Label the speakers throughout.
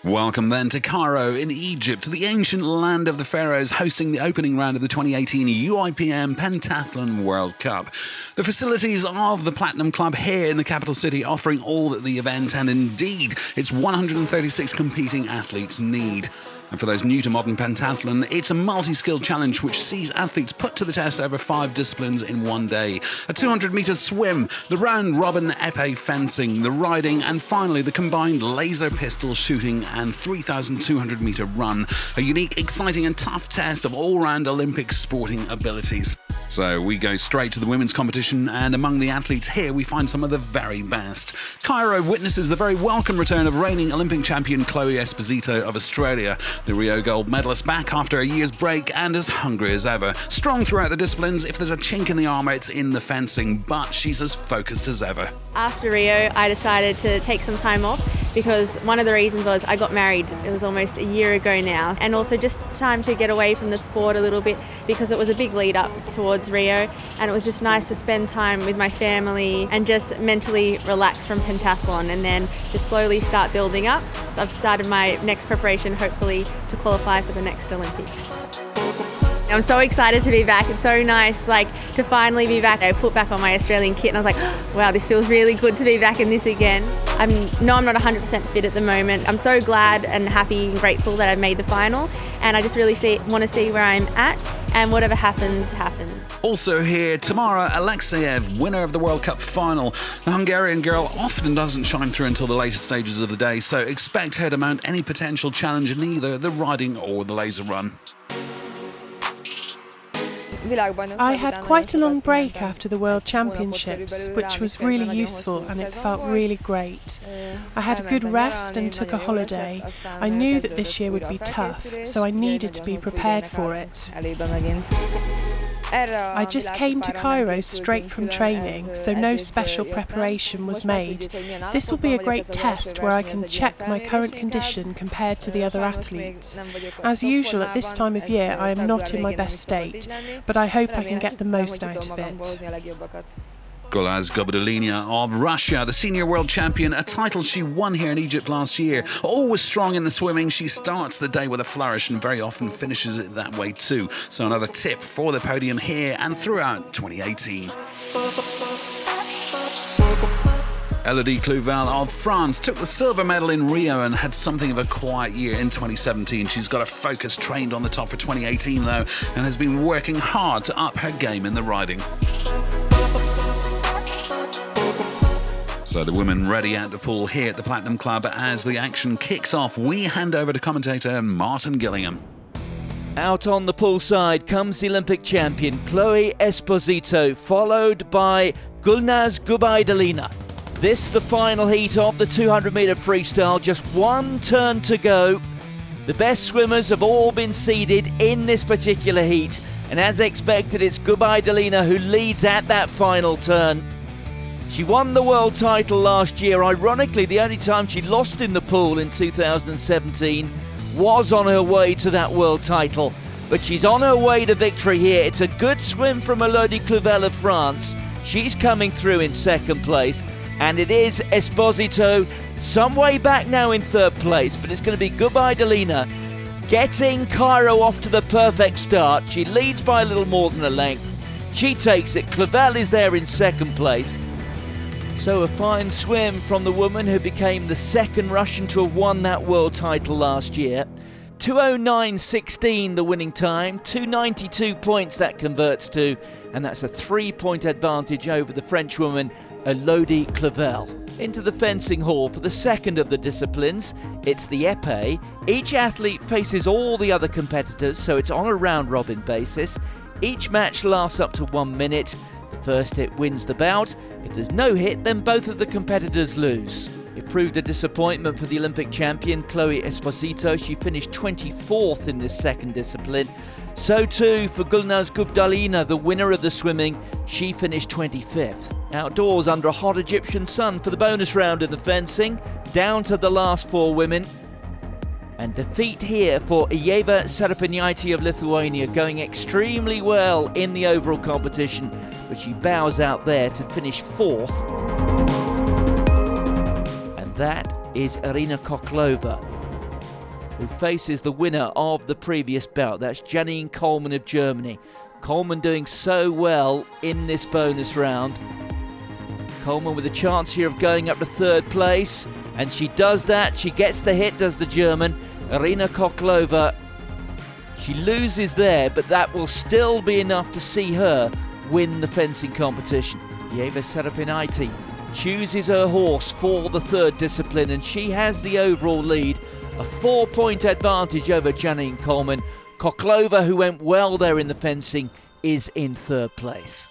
Speaker 1: Welcome then to Cairo in Egypt, the ancient land of the pharaohs, hosting the opening round of the 2018 UIPM Pentathlon World Cup. The facilities of the Platinum Club here in the capital city offering all that the event and indeed its 136 competing athletes need. And for those new to modern pentathlon, it's a multi-skill challenge which sees athletes put to the test over 5 disciplines in one day. A 200-metre swim, the round-robin épée fencing, the riding, and finally the combined laser pistol shooting and 3,200-metre run. A unique, exciting and tough test of all-round Olympic sporting abilities. So we go straight to the women's competition, and among the athletes here we find some of the very best. Cairo witnesses the very welcome return of reigning Olympic champion Chloe Esposito of Australia. The Rio gold medalist back after a year's break and as hungry as ever. Strong throughout the disciplines. If there's a chink in the armour, it's in the fencing, but she's as focused as ever.
Speaker 2: After Rio, I decided to take some time off because one of the reasons was I got married. It was almost a year ago now, and also just time to get away from the sport a little bit because it was a big lead up towards Rio, and it was just nice to spend time with my family and just mentally relax from pentathlon and then just slowly start building up. I've started my next preparation hopefully to qualify for the next Olympics. I'm so excited to be back. It's so nice to finally be back. I put back on my Australian kit and I was like, oh, wow, this feels really good to be back in this again. I'm not 100% fit at the moment. I'm so glad and happy and grateful that I've made the final, and I just really want to see where I'm at, and whatever happens, happens.
Speaker 1: Also here, Tamara Alexeyev, winner of the World Cup final. The Hungarian girl often doesn't shine through until the later stages of the day, so expect her to mount any potential challenge in either the riding or the laser run.
Speaker 3: I had quite a long break after the World Championships, which was really useful and it felt really great. I had a good rest and took a holiday. I knew that this year would be tough, so I needed to be prepared for it. I just came to Cairo straight from training, so no special preparation was made. This will be a great test where I can check my current condition compared to the other athletes. As usual at this time of year, I am not in my best state, but I hope I can get the most out of it.
Speaker 1: Golaz Gobadalina of Russia, the senior world champion, a title she won here in Egypt last year. Always strong in the swimming, she starts the day with a flourish and very often finishes it that way too. So another tip for the podium here and throughout 2018. Elodie Clouvel of France took the silver medal in Rio and had something of a quiet year in 2017. She's got her focus trained on the top for 2018 though, and has been working hard to up her game in the riding. So the women ready at the pool here at the Platinum Club as the action kicks off. We hand over to commentator Martin Gillingham.
Speaker 4: Out on the poolside comes the Olympic champion Chloe Esposito, followed by Gulnaz Gubaidalina. This the final heat of the 200-metre freestyle, just one turn to go. The best swimmers have all been seeded in this particular heat, and as expected it's Gubaidalina who leads at that final turn. She won the world title last year. Ironically, the only time she lost in the pool in 2017 was on her way to that world title. But she's on her way to victory here. It's a good swim from Elodie Clouvel of France. She's coming through in second place. And it is Esposito, some way back now in third place. But it's going to be Gubaidalina getting Cairo off to the perfect start. She leads by a little more than a length. She takes it. Clouvel is there in second place. So a fine swim from the woman who became the second Russian to have won that world title last year. 2:09.16 the winning time, 292 points that converts to, and that's a 3-point advantage over the French woman Elodie Clouvel. Into the fencing hall for the second of the disciplines, it's the épée. Each athlete faces all the other competitors, so it's on a round-robin basis. Each match lasts up to 1 minute. The first hit wins the bout. If there's no hit, then both of the competitors lose. It proved a disappointment for the Olympic champion Chloe Esposito. She finished 24th in this second discipline. So too for Gulnaz Gubaidalina, the winner of the swimming. She finished 25th. Outdoors under a hot Egyptian sun for the bonus round in the fencing. Down to the last 4 women. And defeat here for Ieva Sarapinaiti of Lithuania, going extremely well in the overall competition, but she bows out there to finish 4th. And that is Irina Koklova. who faces the winner of the previous bout. That's Janine Coleman of Germany. Coleman doing so well in this bonus round. Coleman with a chance here of going up to third place, and she does that. She gets the hit, does the German. Irina Koklova, she loses there, but that will still be enough to see her win the fencing competition. Yeva Serapinaiti chooses her horse for the third discipline, and she has the overall lead, a 4-point advantage over Janine Coleman. Koklova, who went well there in the fencing, is in third place.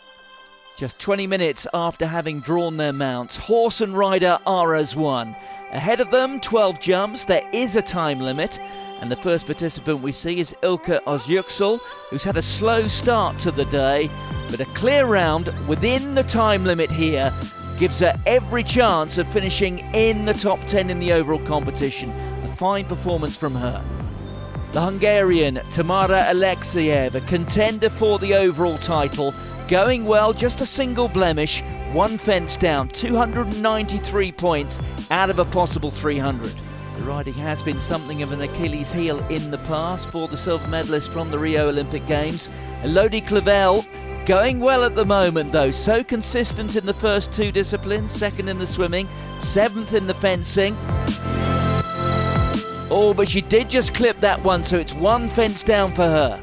Speaker 4: Just 20 minutes after having drawn their mounts, horse and rider are as one. Ahead of them, 12 jumps. There is a time limit, and the first participant we see is Ilka Özyüksel, who's had a slow start to the day, but a clear round within the time limit here gives her every chance of finishing in the top 10 in the overall competition. A fine performance from her. The Hungarian Tamara Alexiev, a contender for the overall title, going well, just a single blemish, one fence down, 293 points out of a possible 300. The riding has been something of an Achilles heel in the past for the silver medalist from the Rio Olympic Games. Elodie Clavel going well at the moment though, so consistent in the first two disciplines, second in the swimming, seventh in the fencing. Oh, but she did just clip that one, so it's one fence down for her.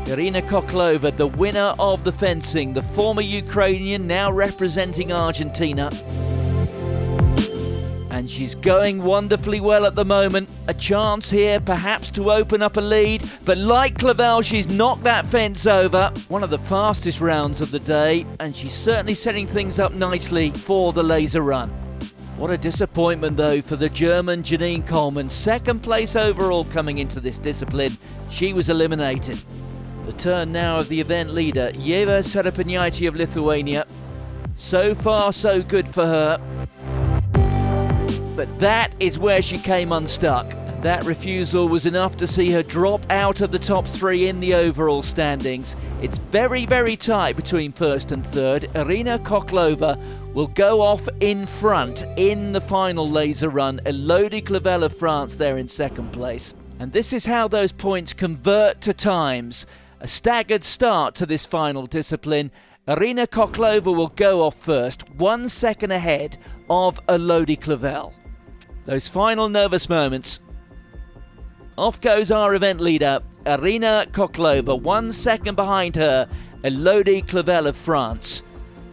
Speaker 4: Irina Koklova, the winner of the fencing, the former Ukrainian, now representing Argentina. And she's going wonderfully well at the moment. A chance here perhaps to open up a lead, but like Clavel, she's knocked that fence over. One of the fastest rounds of the day, and she's certainly setting things up nicely for the laser run. What a disappointment though for the German Janine Coleman, second place overall coming into this discipline. She was eliminated. The turn now of the event leader, Yeva Serapinaiti of Lithuania. So far so good for her. But that is where she came unstuck. And that refusal was enough to see her drop out of the top three in the overall standings. It's very, very tight between first and third. Irina Koklova will go off in front in the final laser run. Elodie Clavel of France there in second place. And this is how those points convert to times. A staggered start to this final discipline. Irina Koklova will go off first, 1 second ahead of Elodie Clavel. Those final nervous moments. Off goes our event leader, Irina Koklova, 1 second behind her, Elodie Clavel of France.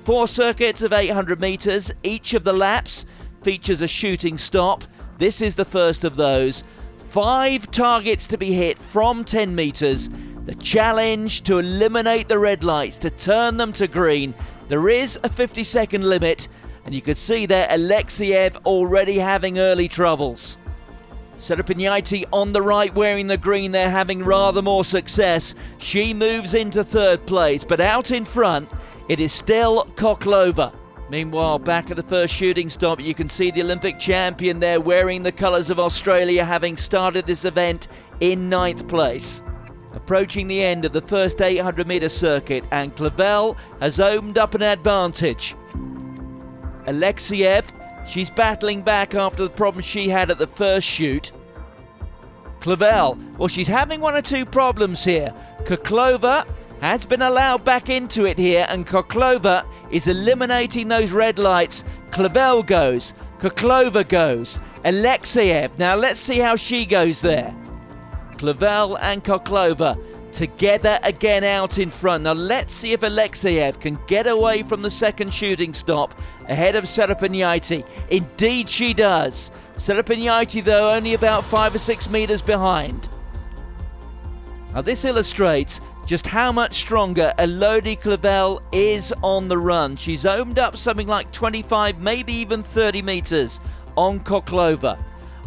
Speaker 4: 4 circuits of 800 metres, each of the laps features a shooting stop. This is the first of those. 5 targets to be hit from 10 metres. The challenge to eliminate the red lights, to turn them to green. There is a 50-second limit, and you could see there Alexiev already having early troubles. Serapinaiti on the right wearing the green there, having rather more success. She moves into third place, but out in front it is still Koklova. Meanwhile, back at the first shooting stop, you can see the Olympic champion there wearing the colours of Australia, having started this event in 9th place. Approaching the end of the first 800-metre circuit, and Clavel has opened up an advantage. Alexiev, she's battling back after the problems she had at the first shoot. Clavel, well, she's having 1 or 2 problems here. Koklova has been allowed back into it here, and Koklova is eliminating those red lights. Clavel goes, Koklova goes, Alexiev, now let's see how she goes there. Clavel and Koklova together again out in front. Now let's see if Alexiev can get away from the second shooting stop ahead of Serapinaiti. Indeed she does. Serapinaiti though only about 5 or 6 metres behind. Now this illustrates just how much stronger Elodie Clavel is on the run. She's opened up something like 25, maybe even 30 metres on Koklova.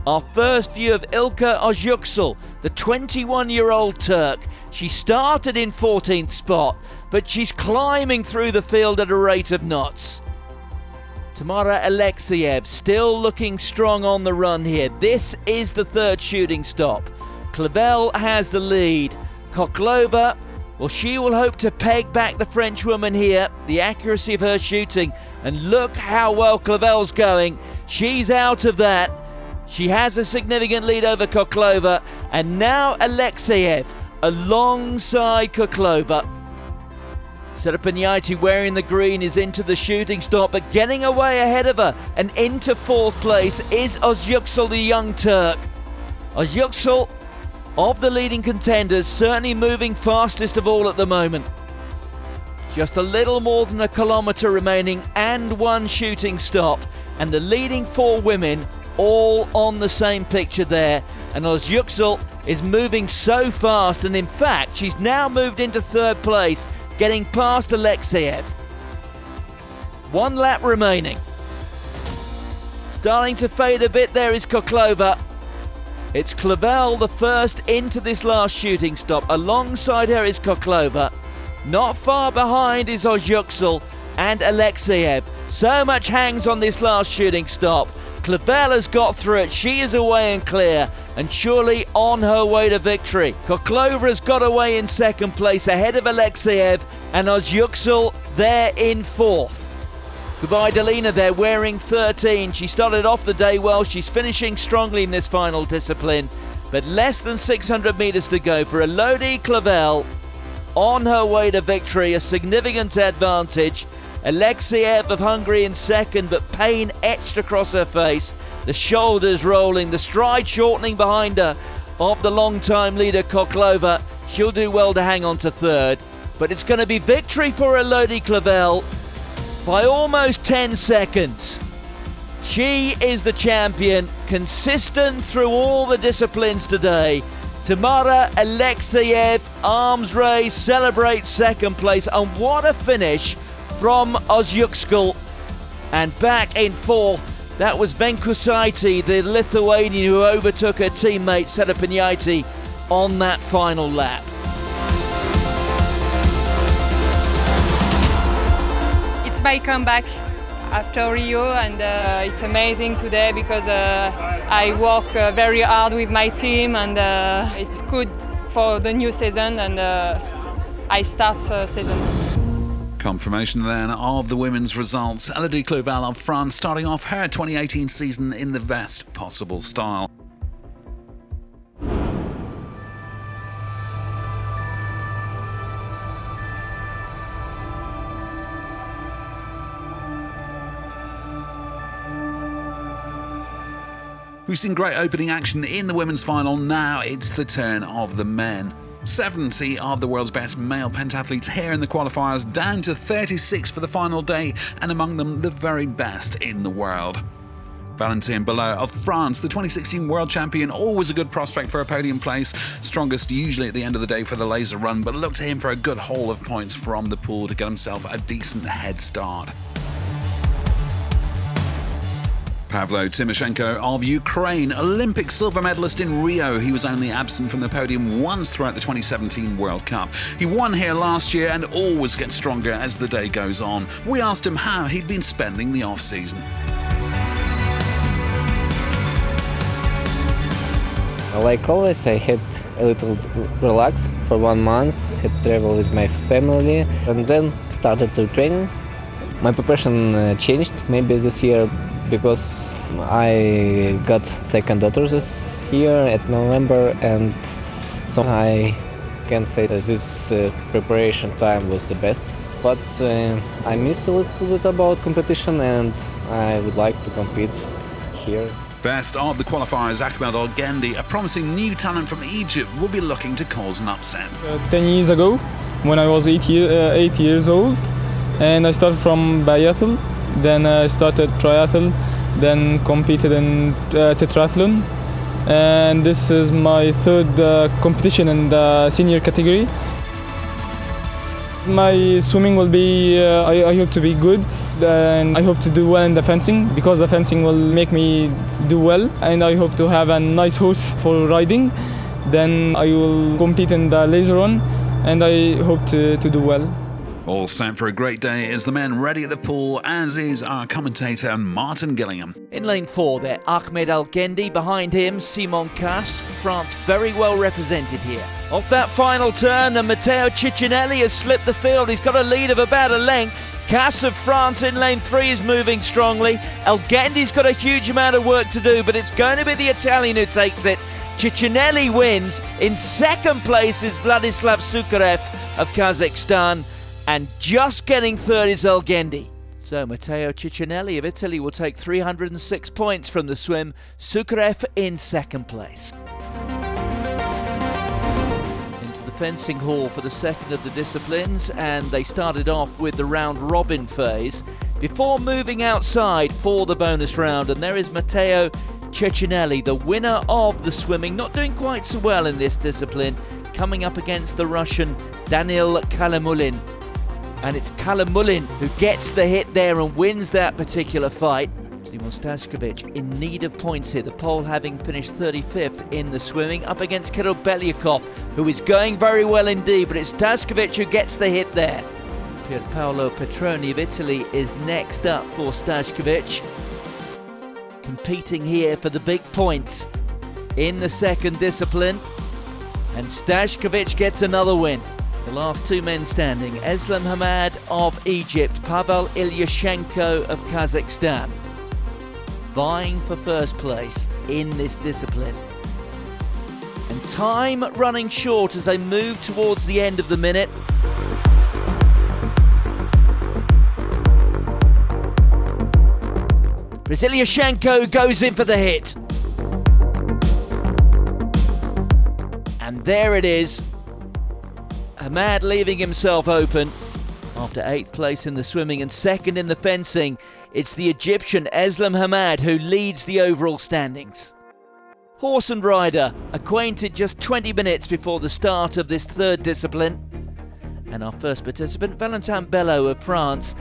Speaker 4: Our first view of Ilka Özyüksel, the 21-year-old Turk. She started in 14th spot, but she's climbing through the field at a rate of knots. Tamara Alexiev still looking strong on the run here. This is the third shooting stop. Clavel has the lead. Koklova, well, she will hope to peg back the Frenchwoman here. The accuracy of her shooting, and look how well Clavel's going. She's out of that. She has a significant lead over Koklova, and now Alexeyev alongside Koklova. Serapiniaiti, wearing the green, is into the shooting stop, but getting away ahead of her and into fourth place is Özyüksel, the young Turk. Özyüksel, of the leading contenders, certainly moving fastest of all at the moment. Just a little more than a kilometre remaining and one shooting stop, and the leading four women all on the same picture there. And Özyüksel is moving so fast, and in fact she's now moved into third place, getting past Alexeyev. One lap remaining. Starting to fade a bit there is Koklova. It's Clavel, the first into this last shooting stop. Alongside her is Koklova. Not far behind is Özyüksel and Alexeyev. So much hangs on this last shooting stop. Clavel has got through it. She is away and clear, and surely on her way to victory. Koklova has got away in second place ahead of Alexeyev, and Özyüksel there in fourth. Gubaidulina there wearing 13. She started off the day well. She's finishing strongly in this final discipline, but less than 600 metres to go for Elodie Clavel. On her way to victory, a significant advantage. Alexeyev of Hungary in second, but pain etched across her face. The shoulders rolling, the stride shortening behind her of the long-time leader Koklova. She'll do well to hang on to third, but it's going to be victory for Elodie Clavel by almost 10 seconds. She is the champion, consistent through all the disciplines today. Tamara Alexeyev, arms race, celebrates second place, and what a finish from Özyüksel. And back in fourth, that was Benkusaiti, the Lithuanian, who overtook her teammate Serapiniaiti on that final lap.
Speaker 5: It's my comeback after Rio, and it's amazing today because I work very hard with my team, and it's good for the new season, and I start season.
Speaker 1: Confirmation then of the women's results. Elodie Clavel of France starting off her 2018 season in the best possible style. We've seen great opening action in the women's final. Now it's the turn of the men. 70 of the world's best male pentathletes here in the qualifiers, down to 36 for the final day, and among them the very best in the world. Valentin Belot of France, the 2016 world champion, always a good prospect for a podium place, strongest usually at the end of the day for the laser run, but look to him for a good haul of points from the pool to get himself a decent head start. Pavlo Tymoshenko of Ukraine, Olympic silver medalist in Rio. He was only absent from the podium once throughout the 2017 World Cup. He won here last year and always gets stronger as the day goes on. We asked him how he'd been spending the off-season.
Speaker 6: Like always, I had a little relax for 1 month, had travel with my family, and then started to training. My preparation changed maybe this year, because I got second daughter this year at November, and so I can say that this preparation time was the best. But I miss a little bit about competition, and I would like to compete here.
Speaker 1: Best of the qualifiers, Ahmed Al-Ghendi, a promising new talent from Egypt, will be looking to cause an upset.
Speaker 7: 10 years ago, when I was 8 years old, and I started from biathlon. Then I started triathlon, then competed in tetrathlon, and this is my third competition in the senior category. My swimming will be, I hope to be good, and I hope to do well in the fencing, because the fencing will make me do well, and I hope to have a nice horse for riding. Then I will compete in the laser run, and I hope to do well.
Speaker 1: All set for a great day as the men ready at the pool, as is our commentator Martin Gillingham.
Speaker 4: In lane 4 there, Ahmed Al-Ghendi, behind him Simon Casse. France very well represented here. Off that final turn, and Matteo Ciccinelli has slipped the field. He's got a lead of about a length. Cass of France in lane 3 is moving strongly. Elgendi's got a huge amount of work to do, but it's going to be the Italian who takes it. Cicinelli wins. In second place is Vladislav Sukarev of Kazakhstan, and just getting third is Elgendi. So Matteo Cicinelli of Italy will take 306 points from the swim. Sukarev in second place. Into the fencing hall for the second of the disciplines, and they started off with the round robin phase before moving outside for the bonus round. And there is Matteo Cicinelli, the winner of the swimming, not doing quite so well in this discipline, coming up against the Russian Daniil Kalamulin. And it's Kalamulin who gets the hit there and wins that particular fight. Simon Stašković in need of points here, the Pole having finished 35th in the swimming, up against Kirill Belyakov, who is going very well indeed, but it's Stašković who gets the hit there. Pierpaolo Petroni of Italy is next up for Stašković, competing here for the big points in the second discipline, and Stašković gets another win. The last two men standing, Eslam Hamad of Egypt, Pavel Ilyashenko of Kazakhstan, vying for first place in this discipline. And time running short as they move towards the end of the minute. Ilyashenko goes in for the hit. And there it is. Hamad leaving himself open after 8th place in the swimming and second in the fencing. It's the Egyptian Eslam Hamad who leads the overall standings. Horse and rider acquainted just 20 minutes before the start of this third discipline. And our first participant, Valentin Bello of France,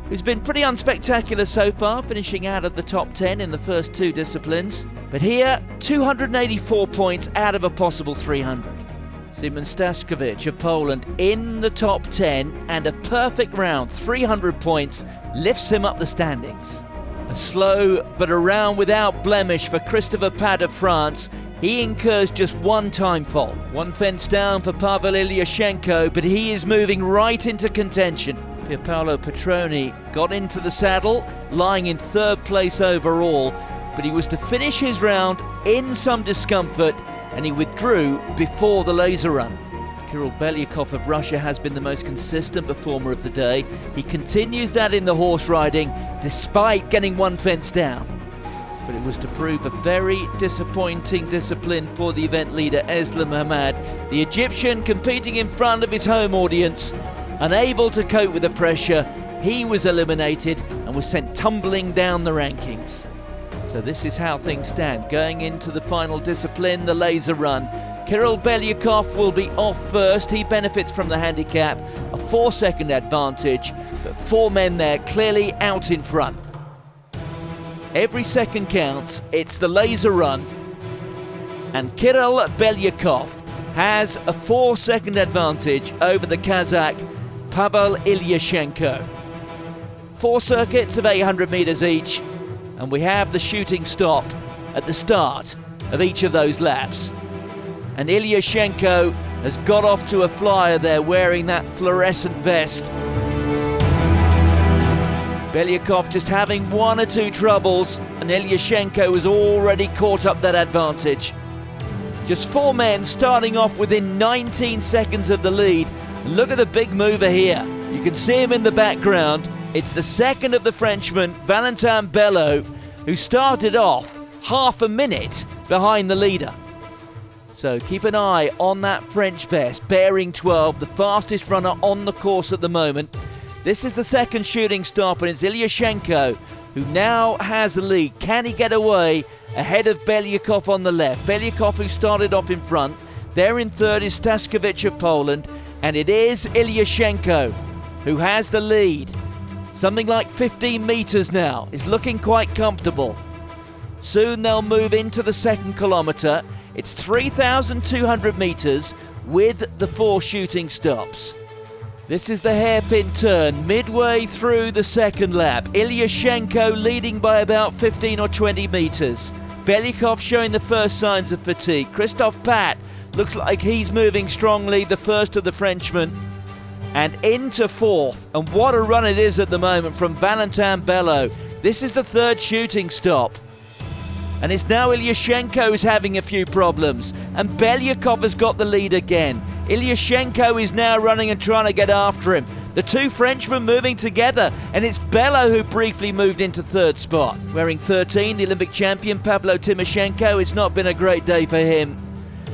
Speaker 4: who's been pretty unspectacular so far, finishing out of the top 10 in the first two disciplines. But here, 284 points out of a possible 300. Simon Stašković of Poland in the top 10, and a perfect round, 300 points, lifts him up the standings. A slow but a round without blemish for Christopher Pat of France. He incurs just one time fault. One fence down for Pavel Ilyashenko, but he is moving right into contention. Pierpaolo Petroni got into the saddle, lying in third place overall, but he was to finish his round in some discomfort, and he withdrew before the laser run. Kirill Belyakov of Russia has been the most consistent performer of the day. He continues that in the horse riding, despite getting one fence down. But it was to prove a very disappointing discipline for the event leader Eslam Hamad, the Egyptian competing in front of his home audience. Unable to cope with the pressure, he was eliminated and was sent tumbling down the rankings. So this is how things stand. Going into the final discipline, the laser run. Kirill Belyakov will be off first. He benefits from the handicap, a 4-second advantage, but 4 men there clearly out in front. Every second counts. It's the laser run, and Kirill Belyakov has a 4-second advantage over the Kazakh Pavel Ilyashenko. 4 circuits of 800 meters each, and we have the shooting stop at the start of each of those laps. And Ilyashenko has got off to a flyer there wearing that fluorescent vest. Belyakov just having 1 or 2 troubles, and Ilyashenko has already caught up that advantage. Just 4 men starting off within 19 seconds of the lead. And look at the big mover here. You can see him in the background. It's the second of the Frenchman, Valentin Bello, who started off half a minute behind the leader. So keep an eye on that French vest, bearing 12, the fastest runner on the course at the moment. This is the second shooting stop, and it's Ilyashenko who now has the lead. Can he get away ahead of Belyakov on the left? Belyakov, who started off in front. There in third is Stašković of Poland, and it is Ilyashenko who has the lead. Something like 15 meters now, is looking quite comfortable. Soon they'll move into the second kilometer. It's 3,200 meters with the 4 shooting stops. This is the hairpin turn midway through the second lap. Ilyashenko leading by about 15 or 20 meters. Belyakov showing the first signs of fatigue. Christophe Pat looks like he's moving strongly, the first of the Frenchmen. and into fourth. And what a run it is at the moment from Valentin Bello. This is the third shooting stop. And it's now Ilyushenko who's having a few problems. And Belyakov has got the lead again. Ilyushenko is now running and trying to get after him. The two Frenchmen moving together, and it's Bello who briefly moved into third spot. Wearing 13, the Olympic champion Pavlo Tymoshenko. It's not been a great day for him.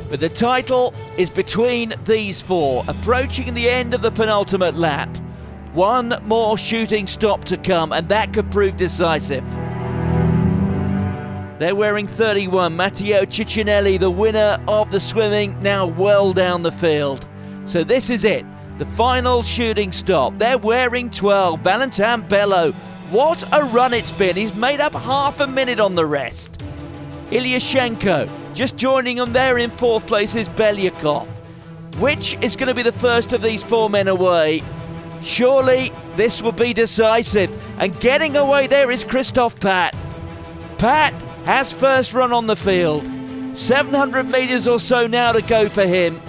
Speaker 4: But the title is between these four, approaching the end of the penultimate lap. One more shooting stop to come, and that could prove decisive. They're wearing 31. Matteo Ciccinelli, the winner of the swimming, now well down the field. So this is it, the final shooting stop. They're wearing 12. Valentin Bello, what a run it's been. He's made up half a minute on the rest. Ilyushenko, just joining him there in fourth place is Belyakov. Which is going to be the first of these four men away? Surely this will be decisive. And getting away there is Christophe Pat. Pat has first run on the field. 700 metres or so now to go for him.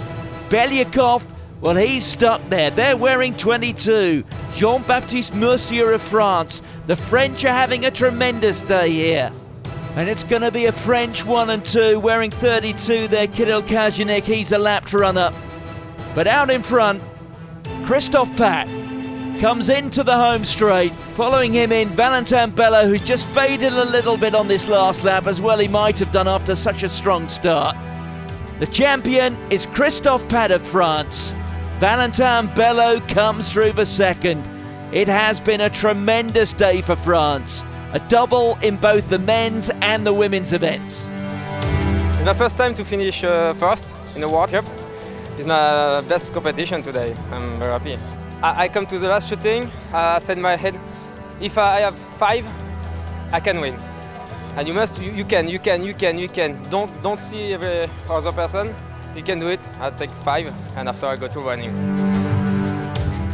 Speaker 4: Belyakov, well, he's stuck there. They're wearing 22. Jean-Baptiste Mercier of France. The French are having a tremendous day here. And it's going to be a French 1 and 2 wearing 32 there. Kirill Kajanik, he's a lapped runner. But out in front, Christophe Pat comes into the home straight. Following him in, Valentin Bello, who's just faded a little bit on this last lap, as well he might have done after such a strong start. The champion is Christophe Pat of France. Valentin Bello comes through for second. It has been a tremendous day for France. A double in both the men's and the women's events.
Speaker 8: It's my first time to finish first in the World Cup. It's my best competition today. I'm very happy. I come to the last shooting, I said in my head, if I have 5, I can win. And you can. Don't see every other person. You can do it. I'll take 5, and after I go to running.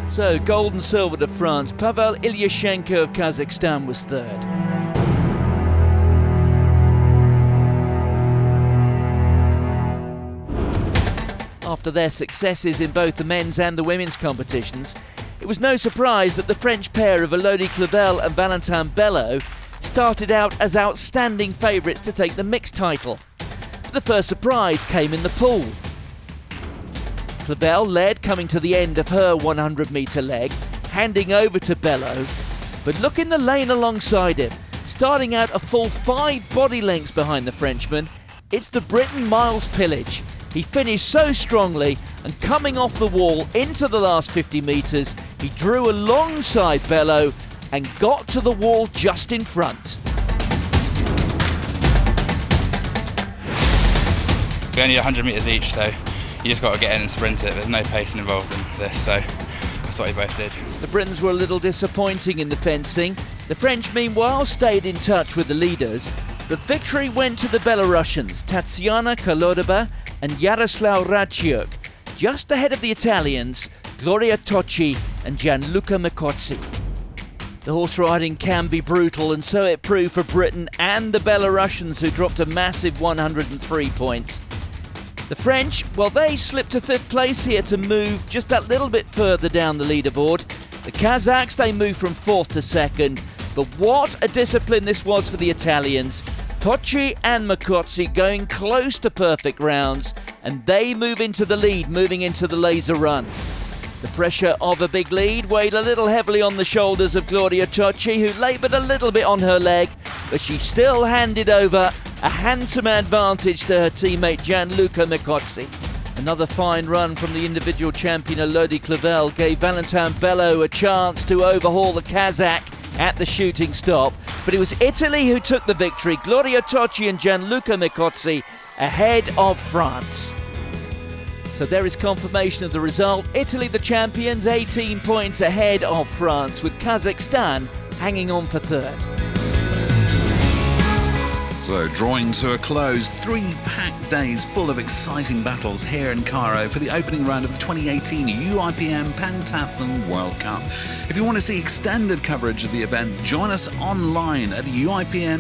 Speaker 4: So, gold and silver to France. Pavel Ilyushenko of Kazakhstan was third. After their successes in both the men's and the women's competitions, it was no surprise that the French pair of Elodie Clavel and Valentin Bello started out as outstanding favourites to take the mixed title. But the first surprise came in the pool. Clavel led coming to the end of her 100-metre leg, handing over to Bello. But look in the lane alongside him, starting out a full 5 body lengths behind the Frenchman, it's the Briton Miles Pillage. He finished so strongly, and coming off the wall into the last 50 metres, he drew alongside Bello and got to the wall just in front.
Speaker 9: We only 100 metres each, so you just got to get in and sprint it. There's no pacing involved in this, so that's what we both did.
Speaker 4: The Britons were a little disappointing in the fencing. The French, meanwhile, stayed in touch with the leaders. The victory went to the Belarusians, Tatsiana Kolodova and Yaroslav Raciuk, just ahead of the Italians, Gloria Tocci and Gianluca Micozzi. The horse riding can be brutal, and so it proved for Britain and the Belarusians, who dropped a massive 103 points. The French, well, they slipped to 5th place here to move just that little bit further down the leaderboard. The Kazakhs, they moved from 4th to 2nd, but what a discipline this was for the Italians. Tocci and Micozzi going close to perfect rounds, and they move into the lead, moving into the laser run. The pressure of a big lead weighed a little heavily on the shoulders of Gloria Tocci, who laboured a little bit on her leg, but she still handed over a handsome advantage to her teammate Gianluca Micozzi. Another fine run from the individual champion Elodie Clavel gave Valentin Bello a chance to overhaul the Kazakh at the shooting stop, but it was Italy who took the victory. Gloria Tocci and Gianluca Micozzi ahead of France. So there is confirmation of the result. Italy the champions, 18 points ahead of France, with Kazakhstan hanging on for third.
Speaker 1: So, drawing to a close, 3 packed days full of exciting battles here in Cairo for the opening round of the 2018 UIPM Pentathlon World Cup. If you want to see extended coverage of the event, join us online at uipmtv.org.